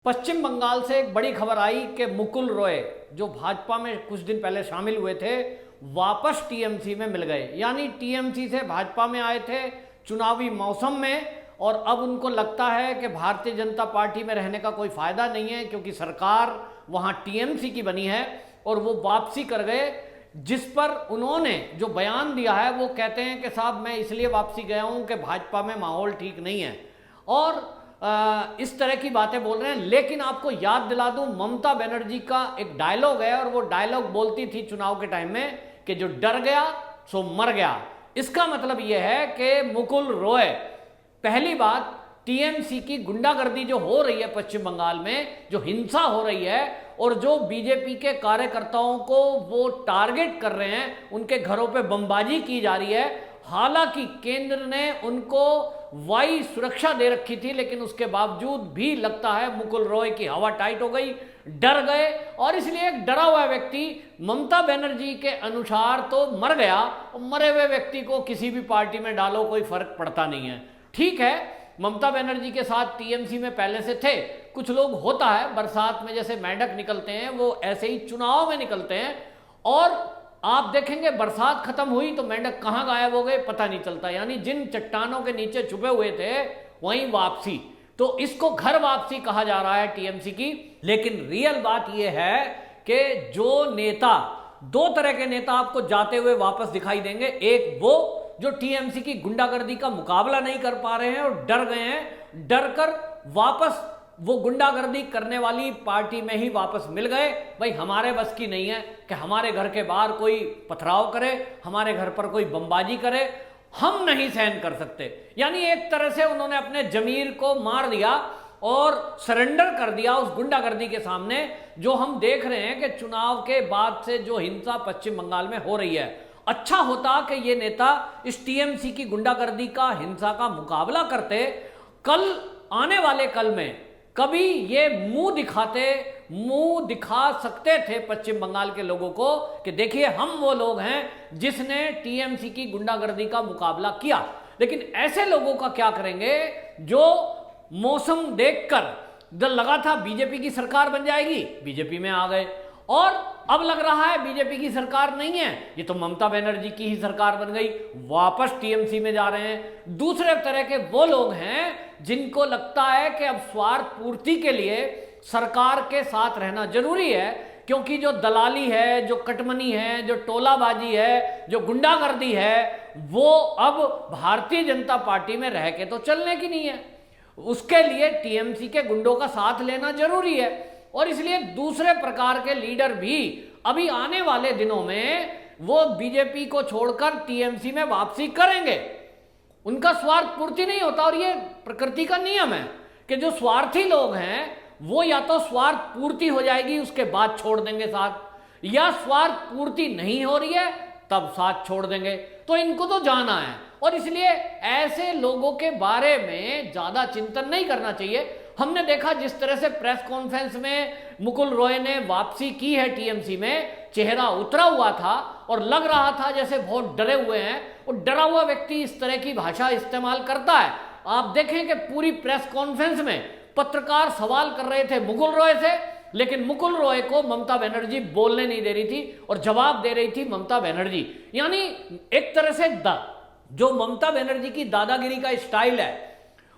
पश्चिम बंगाल से एक बड़ी खबर आई कि मुकुल रॉय जो भाजपा में कुछ दिन पहले शामिल हुए थे वापस टीएमसी में मिल गए। यानी टीएमसी से भाजपा में आए थे चुनावी मौसम में, और अब उनको लगता है कि भारतीय जनता पार्टी में रहने का कोई फायदा नहीं है क्योंकि सरकार वहां टीएमसी की बनी है और वो वापसी कर गए। जिस पर उन्होंने जो बयान दिया है वो कहते हैं कि साहब मैं इसलिए वापसी गया हूं कि भाजपा में माहौल ठीक नहीं है, और इस तरह की बातें बोल रहे हैं। लेकिन आपको याद दिला दूं, ममता बनर्जी का एक डायलॉग है और वो डायलॉग बोलती थी चुनाव के टाइम में कि जो डर गया सो मर गया। इसका मतलब यह है कि मुकुल रॉय, पहली बात टीएमसी की गुंडागर्दी जो हो रही है पश्चिम बंगाल में, जो हिंसा हो रही है और जो बीजेपी के कार्यकर्ताओं को वो टारगेट कर रहे हैं, उनके घरों पे बमबाजी की जा रही है। हालांकि केंद्र ने उनको वायु सुरक्षा दे रखी थी, लेकिन उसके बावजूद भी लगता है मुकुल रॉय की हवा टाइट हो गई, डर गए, और इसलिए एक डरा हुआ व्यक्ति ममता बनर्जी के अनुसार तो मर गया। मरे हुए व्यक्ति को किसी भी पार्टी में डालो कोई फर्क पड़ता नहीं है। ठीक है, ममता बनर्जी के साथ टीएमसी में पहले से थे कुछ लोग, होता है बरसात में जैसे मेंढक निकलते हैं वो ऐसे ही चुनाव में निकलते हैं, और आप देखेंगे बरसात खत्म हुई तो मेंढक कहां गायब हो गए पता नहीं चलता। यानी जिन चट्टानों के नीचे छुपे हुए थे वहीं वापसी, तो इसको घर वापसी कहा जा रहा है टीएमसी की। लेकिन रियल बात यह है कि जो नेता, दो तरह के नेता आपको जाते हुए वापस दिखाई देंगे। एक वो जो टीएमसी की गुंडागर्दी का मुकाबला नहीं कर पा रहे हैं और डर गए हैं, डर कर वापस वो गुंडागर्दी करने वाली पार्टी में ही वापस मिल गए। भाई हमारे बस की नहीं है कि हमारे घर के बाहर कोई पथराव करे, हमारे घर पर कोई बमबाजी करे, हम नहीं सहन कर सकते। यानी एक तरह से उन्होंने अपने जमीर को मार दिया और सरेंडर कर दिया उस गुंडागर्दी के सामने, जो हम देख रहे हैं कि चुनाव के बाद से जो हिंसा पश्चिम बंगाल में हो रही है। अच्छा होता कि ये नेता इस टीएमसी की गुंडागर्दी का, हिंसा का मुकाबला करते, कल आने वाले कल में कभी ये मुंह दिखा सकते थे पश्चिम बंगाल के लोगों को कि देखिए हम वो लोग हैं जिसने टीएमसी की गुंडागर्दी का मुकाबला किया। लेकिन ऐसे लोगों का क्या करेंगे जो मौसम देखकर लगा था बीजेपी की सरकार बन जाएगी, बीजेपी में आ गए, और अब लग रहा है बीजेपी की सरकार नहीं है, ये तो ममता बनर्जी की ही सरकार बन गई, वापस टीएमसी में जा रहे हैं। दूसरे तरह के वो लोग हैं जिनको लगता है कि अब स्वार्थ पूर्ति के लिए सरकार के साथ रहना जरूरी है, क्योंकि जो दलाली है, जो कटमनी है, जो टोलाबाजी है, जो गुंडागर्दी है, वो अब भारतीय जनता पार्टी में रह के तो चलने की नहीं है। उसके लिए टीएमसी के गुंडों का साथ लेना जरूरी है, और इसलिए दूसरे प्रकार के लीडर भी अभी आने वाले दिनों में वो बीजेपी को छोड़कर टीएमसी में वापसी करेंगे। उनका स्वार्थ पूर्ति नहीं होता, और ये प्रकृति का नियम है कि जो स्वार्थी लोग हैं वो या तो स्वार्थ पूर्ति हो जाएगी उसके बाद छोड़ देंगे साथ, या स्वार्थ पूर्ति नहीं हो रही है तब साथ छोड़ देंगे। तो इनको तो जाना है, और इसलिए ऐसे लोगों के बारे में ज्यादा चिंतन नहीं करना चाहिए। हमने देखा जिस तरह से प्रेस कॉन्फ्रेंस में मुकुल रॉय ने वापसी की है टीएमसी में, चेहरा उतरा हुआ था और लग रहा था जैसे बहुत डरे हुए हैं। और डरा हुआ व्यक्ति इस तरह की भाषा इस्तेमाल करता है। आप देखें कि पूरी प्रेस कॉन्फ्रेंस में पत्रकार सवाल कर रहे थे मुकुल रॉय से, लेकिन मुकुल रॉय को ममता बनर्जी बोलने नहीं दे रही थी और जवाब दे रही थी ममता बनर्जी। यानी एक तरह से जो ममता बनर्जी की दादागिरी का स्टाइल है,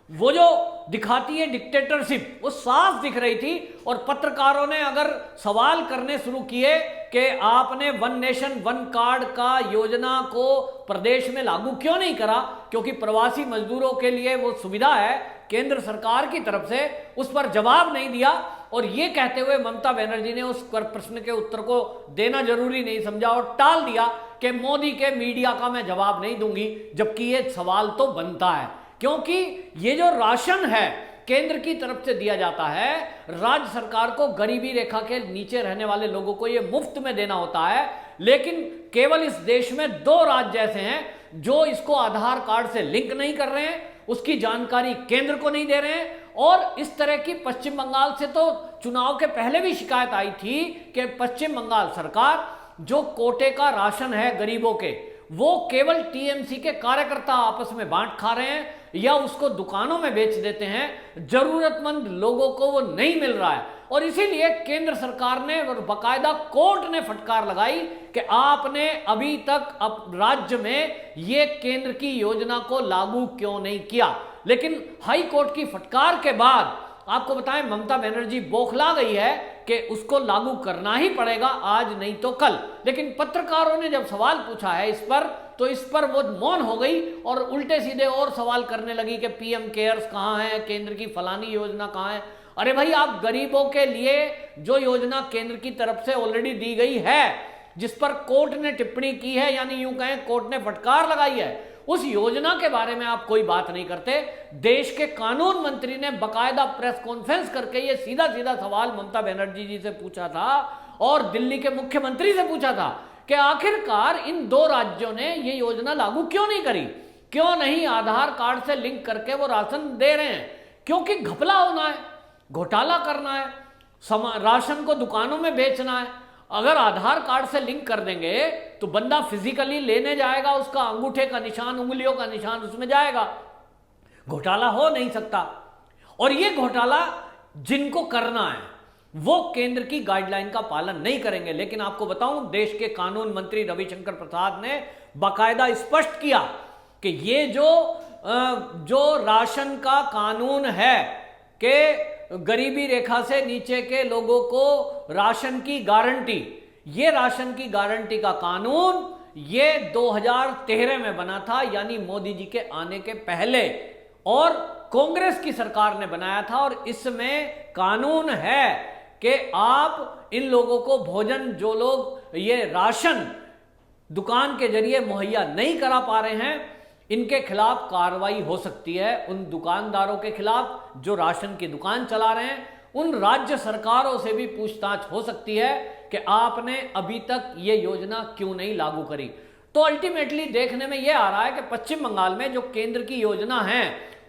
वो जो दिखाती है डिक्टेटरशिप, वो साफ दिख रही थी। और पत्रकारों ने अगर सवाल करने शुरू किए कि आपने वन नेशन वन कार्ड का योजना को प्रदेश में लागू क्यों नहीं करा, क्योंकि प्रवासी मजदूरों के लिए वो सुविधा है केंद्र सरकार की तरफ से, उस पर जवाब नहीं दिया। और ये कहते हुए ममता बनर्जी ने उस प्रश्न के उत्तर को देना जरूरी नहीं समझा और टाल दिया कि मोदी के मीडिया का मैं जवाब नहीं दूंगी, जबकि ये सवाल तो बनता है, क्योंकि ये जो राशन है केंद्र की तरफ से दिया जाता है, राज्य सरकार को गरीबी रेखा के नीचे रहने वाले लोगों को ये मुफ्त में देना होता है। लेकिन केवल इस देश में 2 राज्य ऐसे हैं जो इसको आधार कार्ड से लिंक नहीं कर रहे हैं, उसकी जानकारी केंद्र को नहीं दे रहे हैं। और इस तरह की पश्चिम बंगाल से तो चुनाव के पहले भी शिकायत आई थी कि पश्चिम बंगाल सरकार जो कोटे का राशन है गरीबों के, वो केवल टीएमसी के कार्यकर्ता आपस में बांट खा रहे हैं, या उसको दुकानों में बेच देते हैं, जरूरतमंद लोगों को वो नहीं मिल रहा है। और इसीलिए केंद्र सरकार ने और बाकायदा कोर्ट ने फटकार लगाई कि आपने अभी तक अब राज्य में ये केंद्र की योजना को लागू क्यों नहीं किया। लेकिन हाई कोर्ट की फटकार के बाद आपको बताएं ममता बनर्जी बौखला गई है कि उसको लागू करना ही पड़ेगा, आज नहीं तो कल। लेकिन पत्रकारों ने जब सवाल पूछा है इस पर, तो इस पर वो मौन हो गई और उल्टे सीधे और सवाल करने लगी कि पीएम केयर्स कहाँ है, केंद्र की फलानी योजना कहाँ है। अरे भाई, आप गरीबों के लिए जो योजना केंद्र की तरफ से ऑलरेडी दी गई है, जिस पर कोर्ट ने टिप्पणी की है, यानी यूं कहें कोर्ट ने फटकार लगाई है, उस योजना के बारे में आप कोई बात नहीं करते। देश के कानून मंत्री ने बकायदा प्रेस कॉन्फ्रेंस करके ये सीधा सीधा सवाल ममता बनर्जी जी से पूछा था और दिल्ली के मुख्यमंत्री से पूछा था कि आखिरकार इन दो राज्यों ने ये योजना लागू क्यों नहीं करी, क्यों नहीं आधार कार्ड से लिंक करके वो राशन दे रहे हैं। क्योंकि घपला होना है, घोटाला करना है, राशन को दुकानों में बेचना है। अगर आधार कार्ड से लिंक कर देंगे तो बंदा फिजिकली लेने जाएगा, उसका अंगूठे का निशान, उंगलियों का निशान उसमें जाएगा, घोटाला हो नहीं सकता। और ये घोटाला जिनको करना है वो केंद्र की गाइडलाइन का पालन नहीं करेंगे। लेकिन आपको बताऊं, देश के कानून मंत्री रविशंकर प्रसाद ने बाकायदा स्पष्ट किया कि ये जो राशन का कानून है कि गरीबी रेखा से नीचे के लोगों को राशन की गारंटी, ये राशन की गारंटी का कानून ये 2013 में बना था, यानी मोदी जी के आने के पहले, और कांग्रेस की सरकार ने बनाया था। और इसमें कानून है कि आप इन लोगों को भोजन, जो लोग ये राशन दुकान के जरिए मुहैया नहीं करा पा रहे हैं, इनके खिलाफ कार्रवाई हो सकती है। उन दुकानदारों के खिलाफ जो राशन की दुकान चला रहे हैं, उन राज्य सरकारों से भी पूछताछ हो सकती है कि आपने अभी तक ये योजना क्यों नहीं लागू करी। तो अल्टीमेटली देखने में यह आ रहा है कि पश्चिम बंगाल में जो केंद्र की योजना है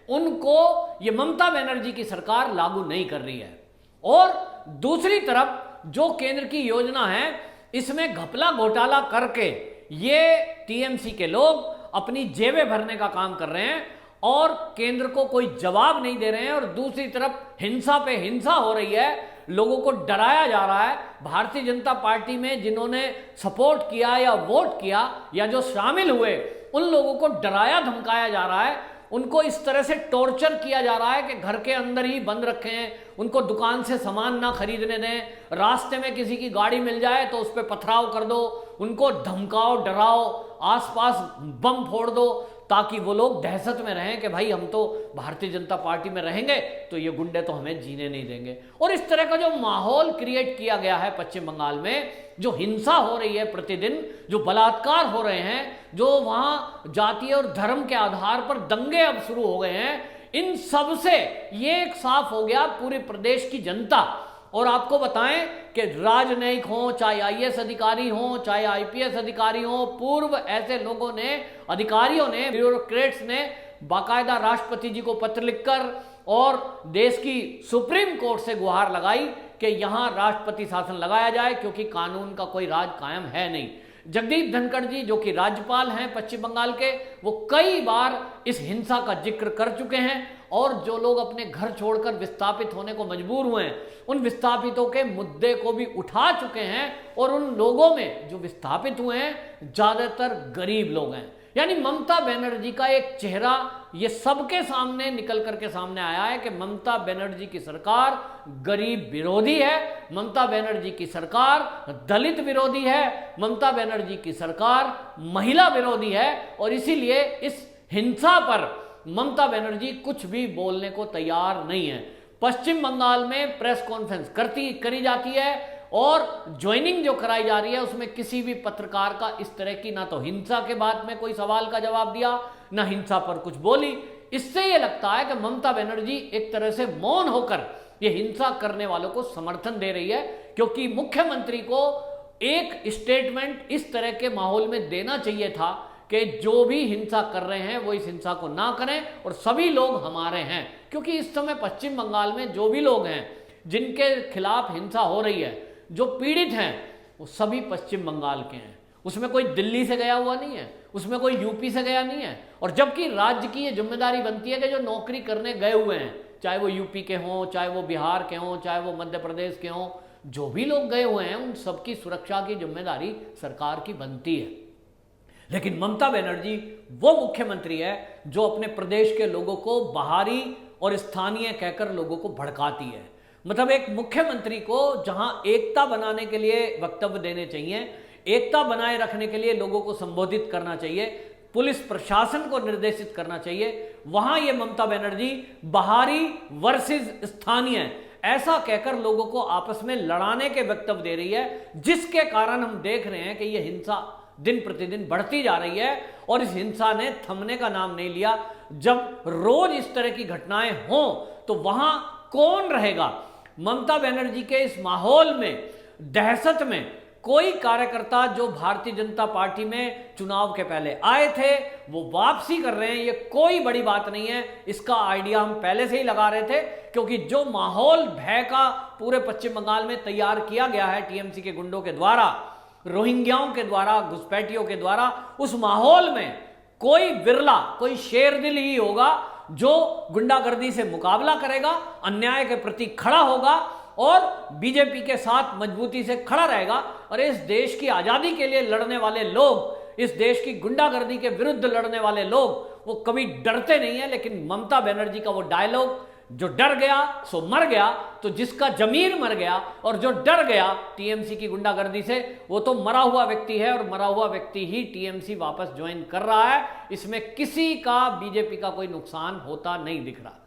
उनको ये ममता बनर्जी की सरकार लागू नहीं कर रही है। और दूसरी तरफ जो केंद्र की योजना है, इसमें घपला घोटाला करके ये टीएमसी के लोग अपनी जेबें भरने का काम कर रहे हैं और केंद्र को कोई जवाब नहीं दे रहे हैं। और दूसरी तरफ हिंसा पे हिंसा हो रही है, लोगों को डराया जा रहा है। भारतीय जनता पार्टी में जिन्होंने सपोर्ट किया या वोट किया या जो शामिल हुए, उन लोगों को डराया धमकाया जा रहा है, उनको इस तरह से टॉर्चर किया जा रहा है कि घर के अंदर ही बंद रखें, उनको दुकान से सामान ना खरीदने दें, रास्ते में किसी की गाड़ी मिल जाए तो उस पर पथराव कर दो, उनको धमकाओ, डराओ, आसपास बम फोड़ दो, ताकि वो लोग दहशत में रहें कि भाई हम तो भारतीय जनता पार्टी में रहेंगे तो ये गुंडे तो हमें जीने नहीं देंगे। और इस तरह का जो माहौल क्रिएट किया गया है पश्चिम बंगाल में, जो हिंसा हो रही है प्रतिदिन, जो बलात्कार हो रहे हैं, जो वहां जाति और धर्म के आधार पर दंगे अब शुरू हो गए हैं, इन सब से ये एक साफ हो गया पूरे प्रदेश की जनता। और आपको बताएं कि राजनयिक हों, चाहे आईएएस अधिकारी हों, चाहे आईपीएस अधिकारी हों, पूर्व ऐसे लोगों ने, अधिकारियों ने, ब्यूरोक्रेट्स ने बाकायदा राष्ट्रपति जी को पत्र लिखकर और देश की सुप्रीम कोर्ट से गुहार लगाई कि यहां राष्ट्रपति शासन लगाया जाए, क्योंकि कानून का कोई राज कायम है नहीं। जगदीप धनखड़ जी, जो कि राज्यपाल हैं पश्चिम बंगाल के, वो कई बार इस हिंसा का जिक्र कर चुके हैं। और जो लोग अपने घर छोड़कर विस्थापित होने को मजबूर हुए हैं, उन विस्थापितों के मुद्दे को भी उठा चुके हैं। और उन लोगों में जो विस्थापित हुए हैं, ज्यादातर गरीब लोग हैं। यानी ममता बनर्जी का एक चेहरा ये सबके सामने निकल करके सामने आया है कि ममता बनर्जी की सरकार गरीब विरोधी है, ममता बनर्जी की सरकार दलित विरोधी है, ममता बनर्जी की सरकार महिला विरोधी है। और इसीलिए इस हिंसा पर ममता बनर्जी कुछ भी बोलने को तैयार नहीं है। पश्चिम बंगाल में प्रेस कॉन्फ्रेंस करी जाती है और ज्वाइनिंग जो कराई जा रही है, उसमें किसी भी पत्रकार का इस तरह की ना तो हिंसा के बाद में कोई सवाल का जवाब दिया, ना हिंसा पर कुछ बोली। इससे यह लगता है कि ममता बनर्जी एक तरह से मौन होकर ये हिंसा करने वालों को समर्थन दे रही है, क्योंकि मुख्यमंत्री को एक स्टेटमेंट इस तरह के माहौल में देना चाहिए था कि जो भी हिंसा कर रहे हैं वो इस हिंसा को ना करें और सभी लोग हमारे हैं। क्योंकि इस समय पश्चिम बंगाल में जो भी लोग हैं जिनके खिलाफ हिंसा हो रही है, जो पीड़ित हैं, वो सभी पश्चिम बंगाल के हैं। उसमें कोई दिल्ली से गया हुआ नहीं है, उसमें कोई यूपी से गया नहीं है। और जबकि राज्य की ये जिम्मेदारी बनती है कि जो नौकरी करने गए हुए हैं, चाहे वो यूपी के हों, चाहे वो बिहार के हों, चाहे वो मध्य प्रदेश के हों, जो भी लोग गए हुए हैं उन सबकी सुरक्षा की जिम्मेदारी सरकार की बनती है। लेकिन ममता बनर्जी वो मुख्यमंत्री है जो अपने प्रदेश के लोगों को बाहरी और स्थानीय कहकर लोगों को भड़काती है। मतलब एक मुख्यमंत्री को जहां एकता बनाने के लिए वक्तव्य देने चाहिए, एकता बनाए रखने के लिए लोगों को संबोधित करना चाहिए, पुलिस प्रशासन को निर्देशित करना चाहिए, वहां ये ममता बनर्जी बाहरी वर्सेस स्थानीय ऐसा कहकर लोगों को आपस में लड़ाने के वक्तव्य दे रही है, जिसके कारण हम देख रहे हैं कि यह हिंसा दिन प्रतिदिन बढ़ती जा रही है और इस हिंसा ने थमने का नाम नहीं लिया। जब रोज इस तरह की घटनाएं हों तो वहां कौन रहेगा? ममता बनर्जी के इस माहौल में, दहशत में, कोई कार्यकर्ता जो भारतीय जनता पार्टी में चुनाव के पहले आए थे वो वापसी कर रहे हैं, ये कोई बड़ी बात नहीं है। इसका आइडिया हम पहले से ही लगा रहे थे, क्योंकि जो माहौल भय का पूरे पश्चिम बंगाल में तैयार किया गया है टीएमसी के गुंडों के द्वारा, रोहिंग्याओं के द्वारा, घुसपैठियों के द्वारा, उस माहौल में कोई बिरला, कोई शेरदिल ही होगा जो गुंडागर्दी से मुकाबला करेगा, अन्याय के प्रति खड़ा होगा और बीजेपी के साथ मजबूती से खड़ा रहेगा। और इस देश की आजादी के लिए लड़ने वाले लोग, इस देश की गुंडागर्दी के विरुद्ध लड़ने वाले लोग, वो कभी डरते नहीं है। लेकिन ममता बनर्जी का वो डायलॉग, जो डर गया सो मर गया, तो जिसका जमीर मर गया और जो डर गया टीएमसी की गुंडागर्दी से, वो तो मरा हुआ व्यक्ति है और मरा हुआ व्यक्ति ही टीएमसी वापस ज्वाइन कर रहा है। इसमें किसी का, बीजेपी का कोई नुकसान होता नहीं दिख रहा।